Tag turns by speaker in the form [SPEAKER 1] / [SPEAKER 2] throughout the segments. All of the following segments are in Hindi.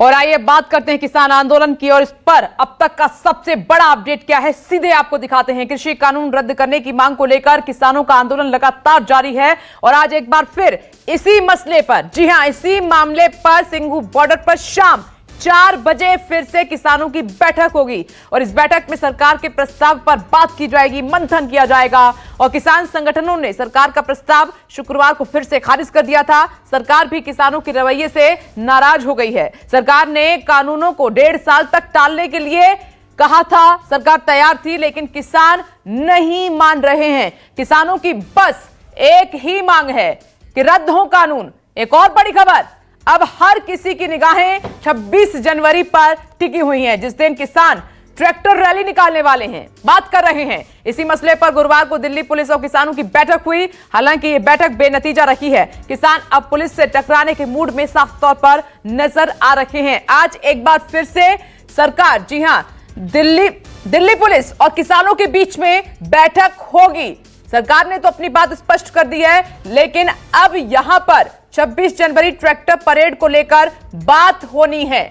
[SPEAKER 1] और आइए बात करते हैं किसान आंदोलन की और इस पर अब तक का सबसे बड़ा अपडेट क्या है, सीधे आपको दिखाते हैं। कृषि कानून रद्द करने की मांग को लेकर किसानों का आंदोलन लगातार जारी है और आज एक बार फिर इसी मसले पर, जी हां, इसी मामले पर सिंघू बॉर्डर पर शाम 4 बजे फिर से किसानों की बैठक होगी और इस बैठक में सरकार के प्रस्ताव पर बात की जाएगी, मंथन किया जाएगा। और किसान संगठनों ने सरकार का प्रस्ताव शुक्रवार को फिर से खारिज कर दिया था। सरकार भी किसानों के रवैये से नाराज हो गई है। सरकार ने कानूनों को 1.5 साल तक टालने के लिए कहा था, सरकार तैयार थी, लेकिन किसान नहीं मान रहे हैं। किसानों की बस एक ही मांग है कि रद्द हो कानून। एक और बड़ी खबर, अब हर किसी की निगाहें 26 जनवरी पर टिकी हुई हैं, जिस दिन किसान ट्रैक्टर रैली निकालने वाले हैं, बात कर रहे हैं। इसी मसले पर गुरुवार को दिल्ली पुलिस और किसानों की बैठक हुई। हालांकि यह बैठक बेनतीजा रही है। किसान अब पुलिस से टकराने के मूड में साफ तौर पर नजर आ रहे हैं। आज एक बार फिर से सरकार, जी हां, दिल्ली पुलिस और किसानों के बीच में बैठक होगी। सरकार ने तो अपनी बात स्पष्ट कर दी है, लेकिन अब यहां पर 26 जनवरी ट्रैक्टर परेड को लेकर बात होनी है।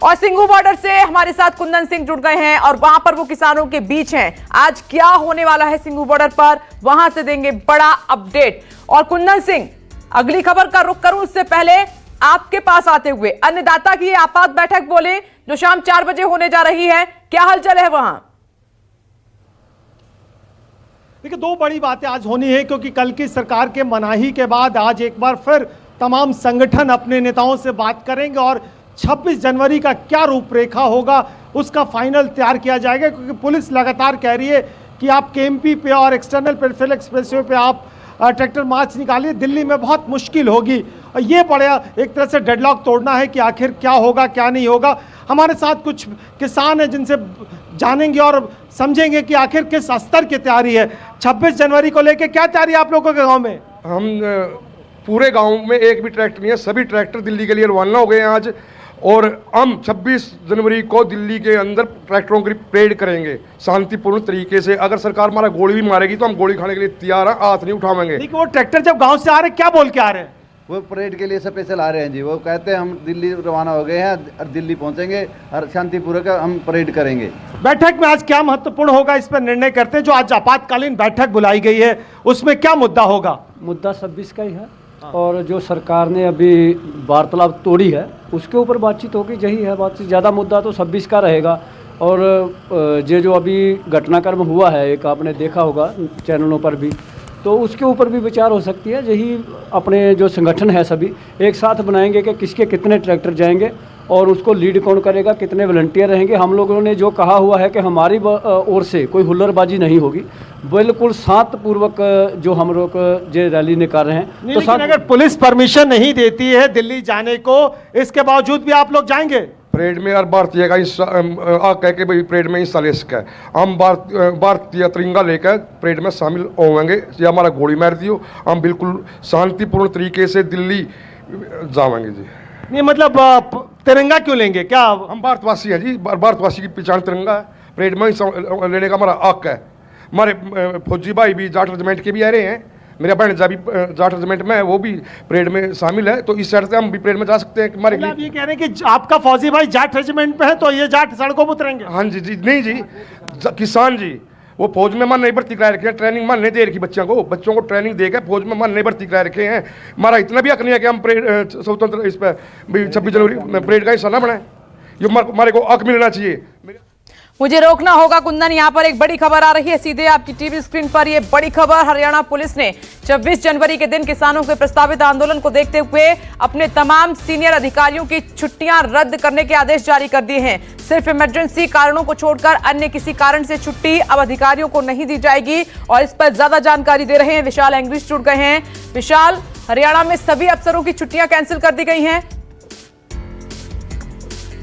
[SPEAKER 1] और सिंघू बॉर्डर से हमारे साथ कुंदन सिंह जुड़ गए हैं और वहां पर वो किसानों के बीच हैं। आज क्या होने वाला है सिंघू बॉर्डर पर, वहां से देंगे बड़ा अपडेट। और कुंदन सिंह, अगली खबर का रुख करूं उससे पहले आपके पास आते हुए अन्नदाता की आपात बैठक बोले जो शाम 4 बजे होने जा रही है, क्या हलचल है वहां?
[SPEAKER 2] देखिए, 2 बड़ी बातें आज होनी है, क्योंकि कल की सरकार के मनाही के बाद आज एक बार फिर तमाम संगठन अपने नेताओं से बात करेंगे और 26 जनवरी का क्या रूपरेखा होगा उसका फाइनल तैयार किया जाएगा। क्योंकि पुलिस लगातार कह रही है कि आप केएमपी पे और एक्सटर्नल पेरिफेरल एक्सप्रेसवे पे आप ट्रैक्टर मार्च निकालिए, दिल्ली में बहुत मुश्किल होगी। और ये बड़ा एक तरह से डेडलॉक तोड़ना है कि आखिर क्या होगा क्या नहीं होगा। हमारे साथ कुछ किसान हैं जिनसे जानेंगे और समझेंगे कि आखिर किस स्तर की तैयारी है। 26 जनवरी को लेकर क्या तैयारी है आप लोगों के गांव में?
[SPEAKER 3] हम पूरे गांव में एक भी ट्रैक्टर नहीं है, सभी ट्रैक्टर दिल्ली के लिए रवाना हो गए हैं आज। और हम 26 जनवरी को दिल्ली के अंदर ट्रैक्टरों की परेड करेंगे शांतिपूर्ण तरीके से। अगर सरकार हमारा गोली भी मारेगी तो हम गोली खाने के लिए तैयार हैं, हाथ नहीं उठाएंगे।
[SPEAKER 2] ठीक है, वो ट्रैक्टर जब गाँव से आ रहे क्या बोल के आ रहे हैं?
[SPEAKER 4] वो परेड के लिए स्पेशल आ रहे हैं जी। वो कहते हैं हम दिल्ली रवाना हो गए हैं और दिल्ली पहुंचेंगे और शांतिपूर्वक हम परेड करेंगे।
[SPEAKER 2] बैठक में आज क्या महत्वपूर्ण होगा, इस पर निर्णय करते हैं। जो आज आपातकालीन बैठक बुलाई गई है उसमें क्या मुद्दा होगा?
[SPEAKER 5] मुद्दा 26 का ही है और जो सरकार ने अभी वार्तालाप तोड़ी है उसके ऊपर बातचीत होगी। यही है बातचीत, ज़्यादा मुद्दा तो 26 का रहेगा। और ये जो अभी घटनाक्रम हुआ है, एक आपने देखा होगा चैनलों पर भी, तो उसके ऊपर भी विचार हो सकती है। यही अपने जो संगठन है सभी एक साथ बनाएंगे कि किसके कितने ट्रैक्टर जाएंगे और उसको लीड कौन करेगा, कितने वॉलंटियर रहेंगे। हम लोगों ने जो कहा हुआ है कि हमारी ओर से कोई हुल्लड़बाजी नहीं होगी, बिल्कुल शांतपूर्वक जो हम लोग जो रैली निकाल रहे हैं।
[SPEAKER 2] तो लेकिन अगर पुलिस परमिशन नहीं देती है दिल्ली जाने को, इसके बावजूद भी आप लोग जाएंगे
[SPEAKER 3] परेड में? और भारतीय का हिस्सा कह के भाई परेड में हिस्सा ले सके, हम भारतीय तिरंगा लेकर परेड में शामिल होंगे। या हमारा गोली मार दियो, हम बिल्कुल शांतिपूर्ण तरीके से दिल्ली जाएंगे जी।
[SPEAKER 2] नहीं, मतलब तिरंगा क्यों लेंगे? क्या
[SPEAKER 3] हम भारतवासी हैं जी, भारतवासी की पहचान तिरंगा है। परेड में लेने का हमारा हक है। हमारे फौजी भाई भी जाट रेजिमेंट के भी आ रहे हैं, मेरा भांजा भी जाट रेजिमेंट में है, वो भी परेड में शामिल है। तो इस साइड से हम भी परेड में जा सकते हैं। हमारे
[SPEAKER 2] ये कह रहे हैं कि आपका फौजी भाई जाट रेजिमेंट में है तो ये जाट सड़कों पर उतरेंगे?
[SPEAKER 3] हाँ जी जी, नहीं जी, किसान जी वो फौज में मन नहीं भर्ती करा रखे हैं, ट्रेनिंग मन नहीं दे रखी बच्चों को ट्रेनिंग देकर फौज में मन नहीं भर्ती करा रखे हैं। हमारा इतना भी हक नहीं है कि हम परेड स्वतंत्र इस पर 26 जनवरी परेड का हिस्सा ना बनाए। ये हमारे को हक मिलना चाहिए।
[SPEAKER 1] मुझे रोकना होगा कुंदन, यहां पर एक बड़ी खबर आ रही है सीधे आपकी टीवी स्क्रीन पर। यह बड़ी खबर, हरियाणा पुलिस ने 26 जनवरी के दिन किसानों के प्रस्तावित आंदोलन को देखते हुए अपने तमाम सीनियर अधिकारियों की छुट्टियां रद्द करने के आदेश जारी कर दिए हैं। सिर्फ इमरजेंसी कारणों को छोड़कर अन्य किसी कारण से छुट्टी अब अधिकारियों को नहीं दी जाएगी। और इस पर ज्यादा जानकारी दे रहे हैं विशाल एंग्रीज जुड़ गए हैं। विशाल, हरियाणा में सभी अफसरों की छुट्टियां कैंसिल कर दी गई हैं।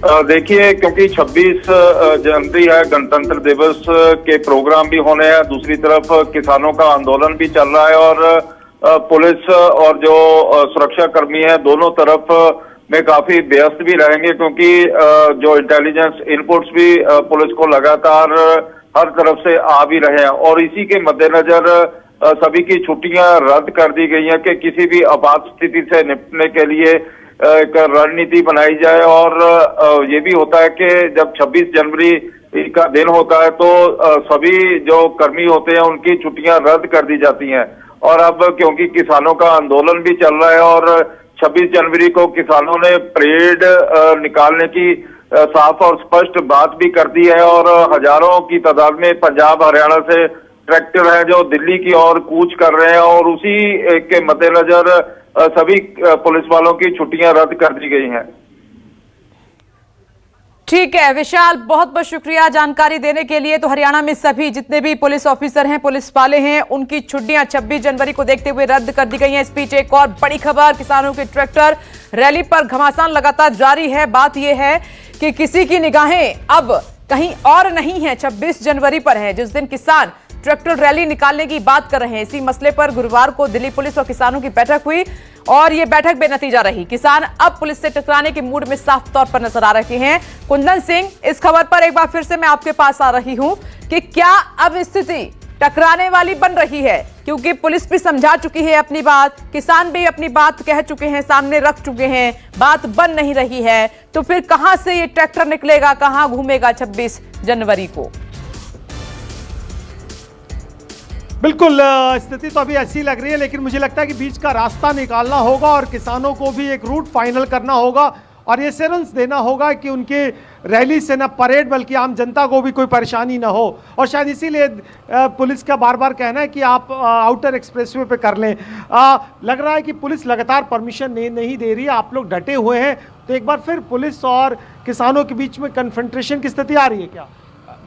[SPEAKER 6] देखिए, क्योंकि 26 जनवरी है, गणतंत्र दिवस के प्रोग्राम भी होने हैं, दूसरी तरफ किसानों का आंदोलन भी चल रहा है और पुलिस और जो सुरक्षा कर्मी है दोनों तरफ में काफी व्यस्त भी रहेंगे, क्योंकि जो इंटेलिजेंस इनपुट्स भी पुलिस को लगातार हर तरफ से आ भी रहे हैं। और इसी के मद्देनजर सभी की छुट्टियां रद्द कर दी गई हैं कि किसी भी आपात स्थिति से निपटने के लिए एक रणनीति बनाई जाए। और ये भी होता है कि जब 26 जनवरी का दिन होता है तो सभी जो कर्मी होते हैं उनकी छुट्टियां रद्द कर दी जाती हैं। और अब क्योंकि किसानों का आंदोलन भी चल रहा है और 26 जनवरी को किसानों ने परेड निकालने की साफ और स्पष्ट बात भी कर दी है और हजारों की तादाद में पंजाब हरियाणा से ट्रैक्टर हैं जो दिल्ली की ओर कूच कर रहे हैं और उसी के मद्देनजर सभी पुलिस वालों की छुट्टियां रद्द कर दी गई हैं।
[SPEAKER 1] ठीक है विशाल, बहुत बहुत शुक्रिया जानकारी देने के लिए। तो हरियाणा में सभी जितने भी पुलिस ऑफिसर हैं, पुलिस वाले हैं, उनकी छुट्टियां 26 जनवरी को देखते हुए रद्द कर दी गई हैं। इस बीच एक और बड़ी खबर, किसानों के ट्रैक्टर रैली पर घमासान लगातार जारी है। बात यह है कि किसी की निगाहें अब कहीं और नहीं है, 26 जनवरी पर है, जिस दिन किसान ट्रैक्टर रैली निकालने की बात कर रहे हैं। इसी मसले पर गुरुवार को दिल्ली पुलिस और किसानों की बैठक हुई और यह बैठक बेनतीजा रही। किसान अब पुलिस से टकराने के मूड में साफ तौर पर नजर आ रहे हैं। कुंदन सिंह, इस खबर पर एक बार फिर से मैं आपके पास आ रही हूं कि क्या अब स्थिति टकराने वाली बन रही है, क्योंकि पुलिस भी समझा चुकी है अपनी बात, किसान भी अपनी बात कह चुके हैं, सामने रख चुके हैं, बात बन नहीं रही है, तो फिर कहां से ये ट्रैक्टर निकलेगा, कहां घूमेगा 26 जनवरी को?
[SPEAKER 2] बिल्कुल, स्थिति तो अभी ऐसी लग रही है, लेकिन मुझे लगता है कि बीच का रास्ता निकालना होगा और किसानों को भी एक रूट फाइनल करना होगा और ये एश्योरेंस देना होगा कि उनके रैली से न परेड बल्कि आम जनता को भी कोई परेशानी ना हो। और शायद इसीलिए पुलिस का बार बार कहना है कि आप आउटर एक्सप्रेसवे पे कर लें। लग रहा है कि पुलिस लगातार परमिशन नहीं दे रही है, आप लोग डटे हुए हैं, तो एक बार फिर पुलिस और किसानों के बीच में कन्फ्रंटेशन की स्थिति आ रही है क्या?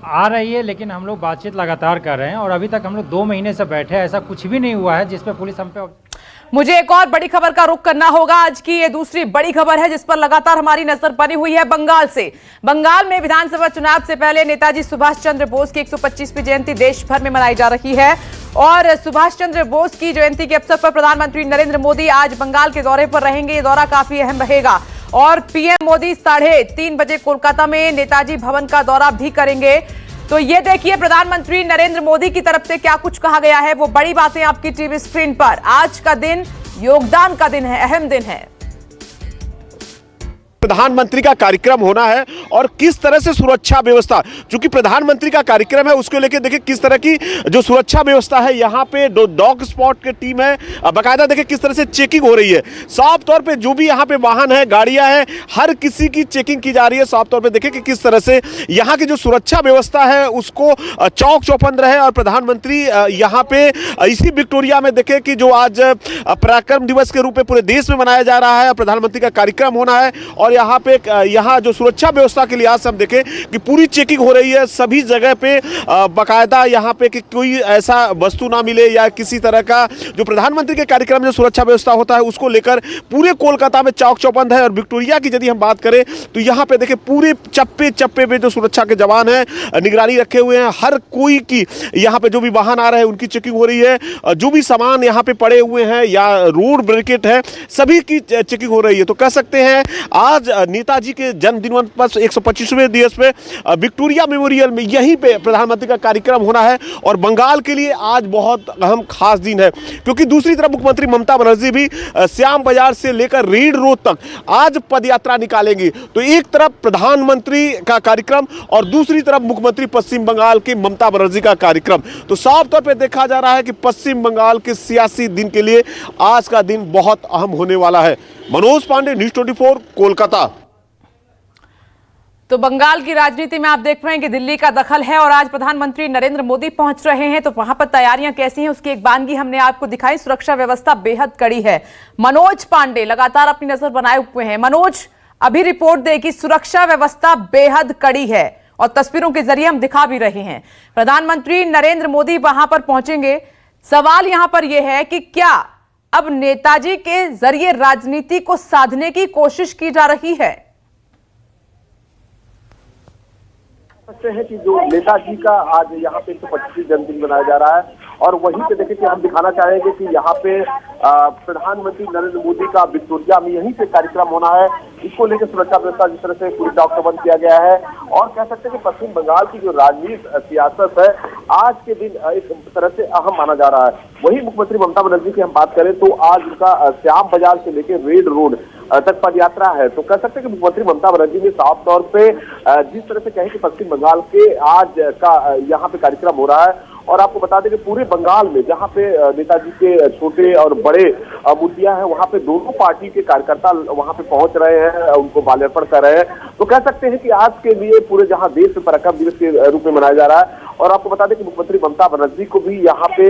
[SPEAKER 7] आ रही है, लेकिन हम लोग बातचीत लगातार कर रहे हैं और अभी तक हम लोग 2 महीने से बैठे हैं, ऐसा कुछ भी नहीं हुआ है जिस पे पुलिस हम पे।
[SPEAKER 1] मुझे एक और बड़ी खबर का रुख करना होगा। आज की ये दूसरी बड़ी खबर है जिस पर लगातार हमारी नजर बनी हुई है बंगाल से। बंगाल में विधानसभा चुनाव से पहले नेताजी सुभाष चंद्र बोस की 125वीं जयंती देश भर में मनाई जा रही है और सुभाष चंद्र बोस की जयंती के अवसर पर प्रधानमंत्री नरेंद्र मोदी आज बंगाल के दौरे पर रहेंगे। ये दौरा काफी अहम रहेगा और पीएम मोदी 3:30 बजे कोलकाता में नेताजी भवन का दौरा भी करेंगे। तो ये देखिए प्रधानमंत्री नरेंद्र मोदी की तरफ से क्या कुछ कहा गया है, वो बड़ी बातें आपकी टीवी स्क्रीन पर। आज का दिन योगदान का दिन है, अहम दिन है।
[SPEAKER 8] प्रधानमंत्री का कार्यक्रम होना है और किस तरह से सुरक्षा व्यवस्था, चूंकि प्रधानमंत्री का कार्यक्रम है उसको लेकर देखिए किस तरह की जो सुरक्षा व्यवस्था है। यहाँ पे डॉग स्पॉट की टीम है, बाकायदा देखिए किस तरह से चेकिंग हो रही है। साफ तौर पे जो भी यहाँ पे वाहन है, गाड़ियां हैं, हर किसी की चेकिंग की जा रही है। साफ तौर पे देखिए कि किस तरह से यहाँ की जो सुरक्षा व्यवस्था है उसको चौक चौबंद रहे। और प्रधानमंत्री यहाँ पे इसी विक्टोरिया में देखे कि जो आज पराक्रम दिवस के रूप में पूरे देश में मनाया जा रहा है, प्रधानमंत्री का कार्यक्रम होना है और यहाँ पे यहाँ जो सुरक्षा व्यवस्था के लिहाज से हम देखें कि पूरी चेकिंग हो रही है सभी जगह पे, बाकायदा यहाँ पे कि कोई ऐसा वस्तु ना मिले या किसी तरह का जो प्रधानमंत्री के कार्यक्रम में जो सुरक्षा व्यवस्था होता है उसको लेकर पूरे कोलकाता में चौक चौबंद है। और विक्टोरिया की यदि हम बात करें तो यहाँ पे देखें पूरे चप्पे चप्पे पे जो सुरक्षा के जवान हैं निगरानी रखे हुए हैं। हर कोई की यहाँ पे जो भी वाहन आ रहे हैं उनकी चेकिंग हो रही है, जो भी सामान यहाँ पे पड़े हुए हैं या रोड ब्रेकेट है सभी की चेकिंग हो रही है। तो कह सकते हैं आज नेताजी के जन्मदिन पर 125वें दिवस पे विक्टोरिया मेमोरियल में यहीं पे प्रधानमंत्री का कार्यक्रम होना है और बंगाल के लिए आज बहुत अहम खास दिन है, क्योंकि दूसरी तरफ मुख्यमंत्री ममता बनर्जी भी श्याम बाजार से लेकर रेड रोड तक आज पदयात्रा निकालेंगी। तो एक तरफ प्रधानमंत्री का कार्यक्रम और दूसरी तरफ मुख्यमंत्री पश्चिम बंगाल की ममता बनर्जी का कार्यक्रम। तो साफ तौर पर देखा जा रहा है कि पश्चिम बंगाल के सियासी दिन के लिए आज का दिन बहुत अहम होने वाला है। मनोज पांडे, न्यूज़ 24, कोलकाता।
[SPEAKER 1] तो बंगाल की राजनीति में आप देख रहे हैं कि दिल्ली का दखल है और आज प्रधानमंत्री नरेंद्र मोदी पहुंच रहे हैं। तो वहां पर तैयारियां कैसी हैं उसकी एक बानगी हमने आपको दिखाई। सुरक्षा व्यवस्था बेहद कड़ी है। मनोज पांडे लगातार अपनी नजर बनाए हुए हैं। मनोज, अभी रिपोर्ट दे कि सुरक्षा व्यवस्था बेहद कड़ी है और तस्वीरों के जरिए हम दिखा भी रहे हैं। प्रधानमंत्री नरेंद्र मोदी वहां पर पहुंचेंगे। सवाल यहां पर यह है कि क्या अब नेताजी के जरिए राजनीति को साधने की कोशिश की जा रही है?
[SPEAKER 9] सकते हैं कि जो नेताजी का आज यहाँ पे 125वीं जन्मदिन मनाया जा रहा है और वहीं पे देखें कि हम दिखाना चाहेंगे कि यहाँ पे प्रधानमंत्री नरेंद्र मोदी का विक्टोरिया में यहीं पे कार्यक्रम होना है। इसको लेकर सुरक्षा व्यवस्था जिस तरह से पूरी चौक चौबंद किया गया है और कह सकते हैं कि पश्चिम बंगाल की जो राजनीति सियासत है आज के दिन एक तरह से अहम माना जा रहा है। वही मुख्यमंत्री ममता बनर्जी की हम बात करें तो आज उनका श्याम बाजार से लेकर रेड रोड तक पद यात्रा है। तो कह सकते हैं कि मुख्यमंत्री ममता बनर्जी ने साफ तौर पे जिस तरह से कहें कि पश्चिम बंगाल के आज का यहाँ पे कार्यक्रम हो रहा है, और आपको बता दें कि पूरे बंगाल में जहां पे नेताजी के छोटे और बड़े मूर्तियां हैं, वहां पे दोनों पार्टी के कार्यकर्ता वहां पे पहुंच रहे हैं, उनको माल्यार्पण कर रहे हैं। तो कह सकते हैं कि आज के लिए पूरे जहां देश में पराक्रम दिवस के रूप में मनाया जा रहा है। और आपको बता दें कि मुख्यमंत्री ममता बनर्जी को भी यहाँ पे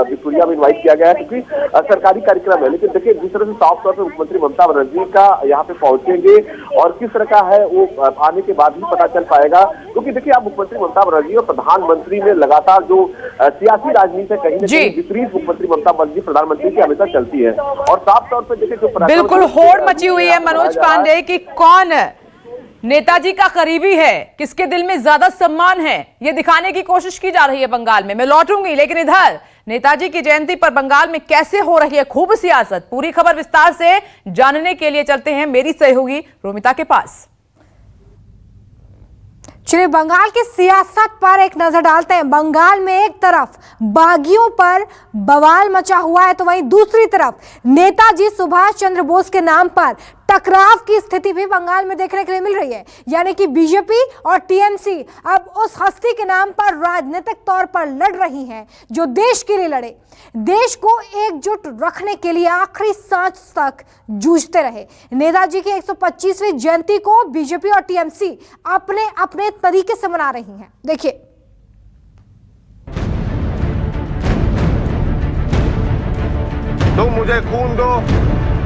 [SPEAKER 9] विक्टोरिया में इन्वाइट किया गया है, क्योंकि सरकारी कार्यक्रम है। लेकिन देखिए जिस तरह से साफ तौर पर मुख्यमंत्री ममता बनर्जी का यहाँ पे पहुंचेंगे और किस तरह का है वो आने के बाद ही पता चल पाएगा। क्योंकि देखिए आप मुख्यमंत्री ममता बनर्जी और प्रधानमंत्री में लगातार जो सियासी राजनीति है कहीं न कहीं विपरीत मुख्यमंत्री ममता बनर्जी प्रधानमंत्री की हमेशा चलती है। और साफ तौर पर देखिए जो
[SPEAKER 1] बिल्कुल होड़ मची हुई है मनोज पांडे की कौन नेताजी का करीबी है, किसके दिल में ज्यादा सम्मान है, ये दिखाने की कोशिश की जा रही है बंगाल में। मैं लौटूंगी, लेकिन इधर नेताजी की जयंती पर बंगाल में कैसे हो रही है खूब सियासत, पूरी खबर विस्तार से जानने के लिए चलते हैं मेरी सहयोगी रोमिता के पास।
[SPEAKER 10] चलिए बंगाल की सियासत पर एक नजर डालते हैं। बंगाल में एक तरफ बागियों पर बवाल मचा हुआ है, तो वहीं दूसरी तरफ नेताजी सुभाष चंद्र बोस के नाम पर टकराव की स्थिति भी बंगाल में देखने के लिए मिल रही है। यानी कि बीजेपी और टीएमसी अब उस हस्ती के नाम पर राजनीतिक तौर पर लड़ रही हैं जो देश के लिए लड़े, देश को एकजुट रखने के लिए आखिरी सांस तक जूझते रहे। नेताजी की 125वीं जयंती को बीजेपी और टीएमसी अपने अपने तरीके से मना रही हैं। देखिए,
[SPEAKER 11] तुम मुझे खून दो,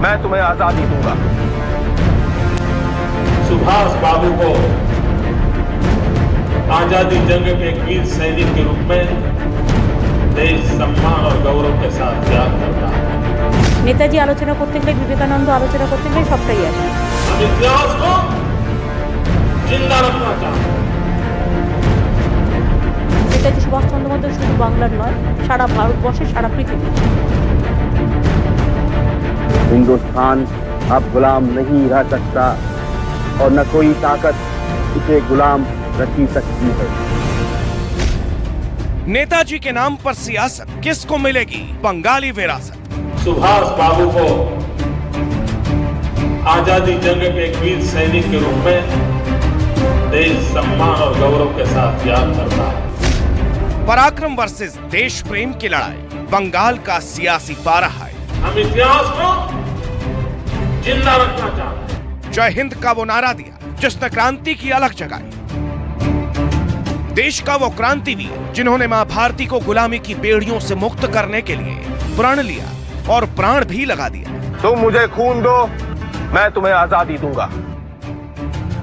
[SPEAKER 11] मैं तुम्हें आजादी दूंगा।
[SPEAKER 12] सुभाष बाबू को आजादी जंग के एक वीर सैनिक के रूप में देश सम्मान और गौरव के साथ याद करता है।
[SPEAKER 13] नेताजी आलोचना करते गए, विवेकानंद आलोचना करते गए, सबटाई আছে।
[SPEAKER 12] हम इतिहास को जिंदा रखना चाहते हैं।
[SPEAKER 13] नेताजी सुभाष चंद्र बोस শুধু বাংলার নয়, সারা ভারতবর্ষে, সারা পৃথিবী।
[SPEAKER 14] हिंदुस्तान अब गुलाम नहीं रह सकता और न कोई ताकत इसे गुलाम रखी सकती है।
[SPEAKER 8] नेताजी के नाम पर सियासत किसको मिलेगी बंगाली विरासत?
[SPEAKER 12] सुभाष बाबू को आजादी जंग के एक वीर सैनिक के रूप में देश सम्मान और गौरव के साथ याद करता है।
[SPEAKER 8] पराक्रम वर्सेस देश प्रेम की लड़ाई बंगाल का सियासी पारा है।
[SPEAKER 12] हम इतिहास को जिंदा रखना चाहते हैं।
[SPEAKER 8] जय हिंद का वो नारा दिया जिसने क्रांति की अलग जगाई। देश का वो क्रांतिवीर जिन्होंने मां भारती को गुलामी की बेड़ियों से मुक्त करने के लिए प्रण लिया और प्राण भी लगा दिया।
[SPEAKER 11] तुम मुझे खून दो, मैं तुम्हें आजादी दूंगा।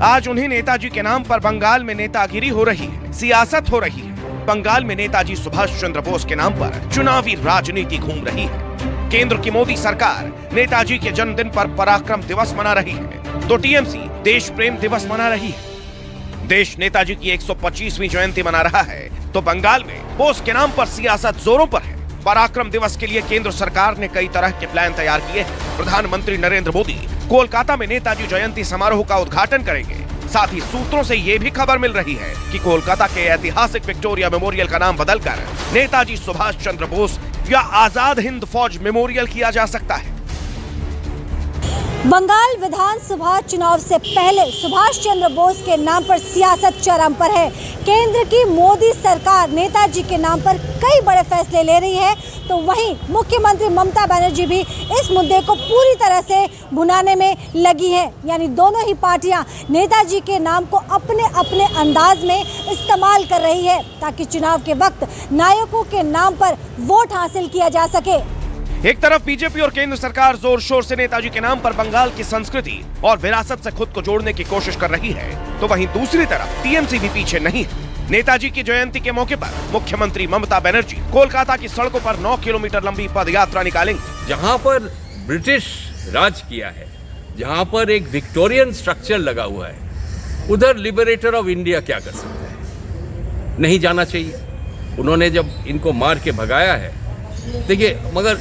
[SPEAKER 8] आज उन्हीं नेताजी के नाम पर बंगाल में नेतागिरी हो रही है, सियासत हो रही है। बंगाल में नेताजी सुभाष चंद्र बोस के नाम पर चुनावी राजनीति घूम रही है। केंद्र की मोदी सरकार नेताजी के जन्मदिन पर पराक्रम दिवस मना रही है, तो टीएमसी देश प्रेम दिवस मना रही है। देश नेताजी की 125वीं जयंती मना रहा है, तो बंगाल में बोस के नाम पर सियासत जोरों पर है। पराक्रम दिवस के लिए केंद्र सरकार ने कई तरह के प्लान तैयार किए हैं। प्रधानमंत्री नरेंद्र मोदी कोलकाता में नेताजी जयंती समारोह का उद्घाटन करेंगे। साथ ही सूत्रों से यह भी खबर मिल रही है कि कोलकाता के ऐतिहासिक विक्टोरिया मेमोरियल का नाम बदलकर नेताजी सुभाष चंद्र बोस या आजाद हिंद फौज मेमोरियल किया जा सकता है।
[SPEAKER 10] बंगाल विधानसभा चुनाव से पहले सुभाष चंद्र बोस के नाम पर सियासत चरम पर है। केंद्र की मोदी सरकार नेताजी के नाम पर कई बड़े फैसले ले रही है, तो वहीं मुख्यमंत्री ममता बनर्जी भी इस मुद्दे को पूरी तरह से भुनाने में लगी है। यानी दोनों ही पार्टियां नेताजी के नाम को अपने अपने अंदाज में इस्तेमाल कर रही है, ताकि चुनाव के वक्त नायकों के नाम पर वोट हासिल किया जा सके।
[SPEAKER 8] एक तरफ बीजेपी और केंद्र सरकार जोर शोर से नेताजी के नाम पर बंगाल की संस्कृति और विरासत से खुद को जोड़ने की कोशिश कर रही है, तो वहीं दूसरी तरफ टीएमसी भी पीछे नहीं है। नेताजी की जयंती के मौके पर मुख्यमंत्री ममता बनर्जी कोलकाता की सड़कों पर 9 किलोमीटर लंबी पद यात्रा निकालेंगे।
[SPEAKER 15] जहां पर ब्रिटिश राज किया है, जहां पर एक विक्टोरियन स्ट्रक्चर लगा हुआ है, उधर लिबरेटर ऑफ इंडिया क्या कर सकता है? नहीं जाना चाहिए। उन्होंने जब इनको मार के भगाया है, देखिए, मगर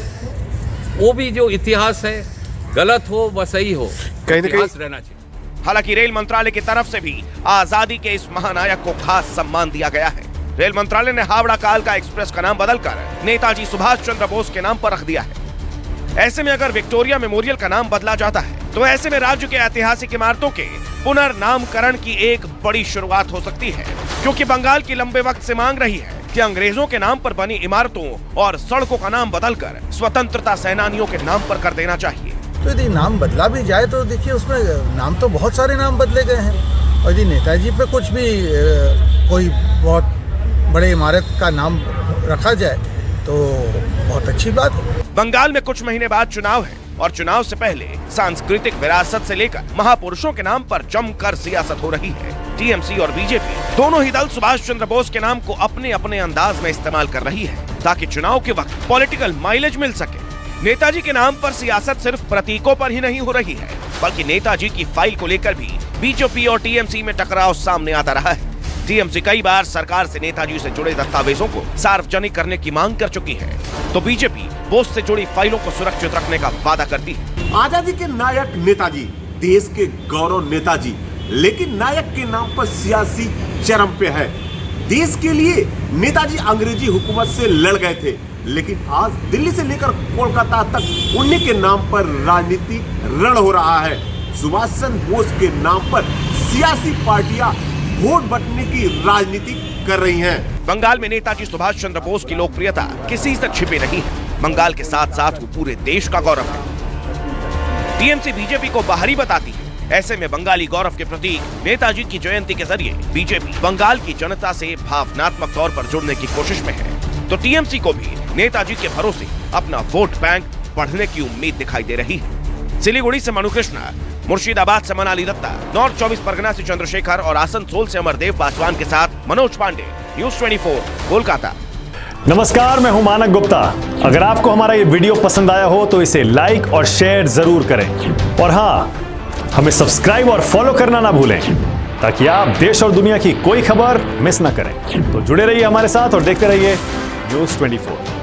[SPEAKER 15] वो भी जो इतिहास है, गलत हो व सही हो, इतिहास रहना चाहिए।
[SPEAKER 8] हालांकि रेल मंत्रालय की तरफ से भी आजादी के इस महानायक को खास सम्मान दिया गया है। रेल मंत्रालय ने हावड़ा कालका एक्सप्रेस का नाम बदलकर नेताजी सुभाष चंद्र बोस के नाम पर रख दिया है। ऐसे में अगर विक्टोरिया मेमोरियल का नाम बदला जाता है तो ऐसे में राज्य के ऐतिहासिक इमारतों के पुनर्नामकरण की एक बड़ी शुरुआत हो सकती है, क्योंकि बंगाल की लंबे वक्त से मांग रही है कि अंग्रेजों के नाम पर बनी इमारतों और सड़कों का नाम बदलकर स्वतंत्रता सेनानियों के नाम पर कर देना चाहिए।
[SPEAKER 16] तो यदि नाम बदला भी जाए तो देखिए उसमें नाम तो बहुत सारे नाम बदले गए हैं, और यदि नेताजी पे कुछ भी कोई बहुत बड़े इमारत का नाम रखा जाए तो बहुत अच्छी बात है।
[SPEAKER 8] बंगाल में कुछ महीने बाद चुनाव है और चुनाव से पहले सांस्कृतिक विरासत से लेकर महापुरुषों के नाम पर जमकर सियासत हो रही है। टीएमसी और बीजेपी दोनों ही दल सुभाष चंद्र बोस के नाम को अपने अपने अंदाज में इस्तेमाल कर रही है ताकि चुनाव के वक्त पॉलिटिकल माइलेज मिल सके। नेताजी के नाम पर सियासत सिर्फ प्रतीकों पर ही नहीं हो रही है, बल्कि नेताजी की फाइल को लेकर भी बीजेपी और टीएमसी में टकराव सामने आता रहा है। टीएमसी कई बार सरकार से नेताजी से जुड़े दस्तावेजों को सार्वजनिक करने की मांग कर चुकी है, तो बीजेपी बोस से जुड़ी फाइलों को सुरक्षित रखने का वादा करती है।
[SPEAKER 17] आजादी के नायक नेताजी, देश के गौरव नेताजी, लेकिन नायक के नाम पर सियासी चरम पे है। देश के लिए नेताजी अंग्रेजी हुकूमत से लड़ गए थे, लेकिन आज दिल्ली से लेकर कोलकाता तक उन्हीं के नाम पर राजनीति रण हो रहा है। सुभाष चंद्र बोस के नाम पर सियासी पार्टियां वोट बंटने की राजनीति कर रही हैं।
[SPEAKER 8] बंगाल में नेताजी सुभाष चंद्र बोस की लोकप्रियता किसी से छिपी नहीं है। बंगाल के साथ साथ वो पूरे देश का गौरव है। टीएमसी बीजेपी को बाहरी बताती है। ऐसे में बंगाली गौरव के प्रतीक नेताजी की जयंती के जरिए बीजेपी बंगाल की जनता से भावनात्मक तौर पर जुड़ने की कोशिश में है, तो टीएमसी को भी नेताजी के भरोसे अपना वोट बैंक बढ़ने की उम्मीद दिखाई दे रही है। सिलीगुड़ी से मनु कृष्णा, मुर्शिदाबाद से मनाली दत्ता, नॉर्थ 24 परगना से चंद्रशेखर और आसनसोल से अमरदेव पासवान के साथ मनोज पांडे, न्यूज 24 कोलकाता।
[SPEAKER 18] नमस्कार, मैं हूं मानक गुप्ता। अगर आपको हमारा ये वीडियो पसंद आया हो तो इसे लाइक और शेयर जरूर करें, और हाँ, हमें सब्सक्राइब और फॉलो करना ना भूलें ताकि आप देश और दुनिया की कोई खबर मिस ना करें। तो जुड़े रहिए हमारे साथ और देखते रहिए न्यूज 24।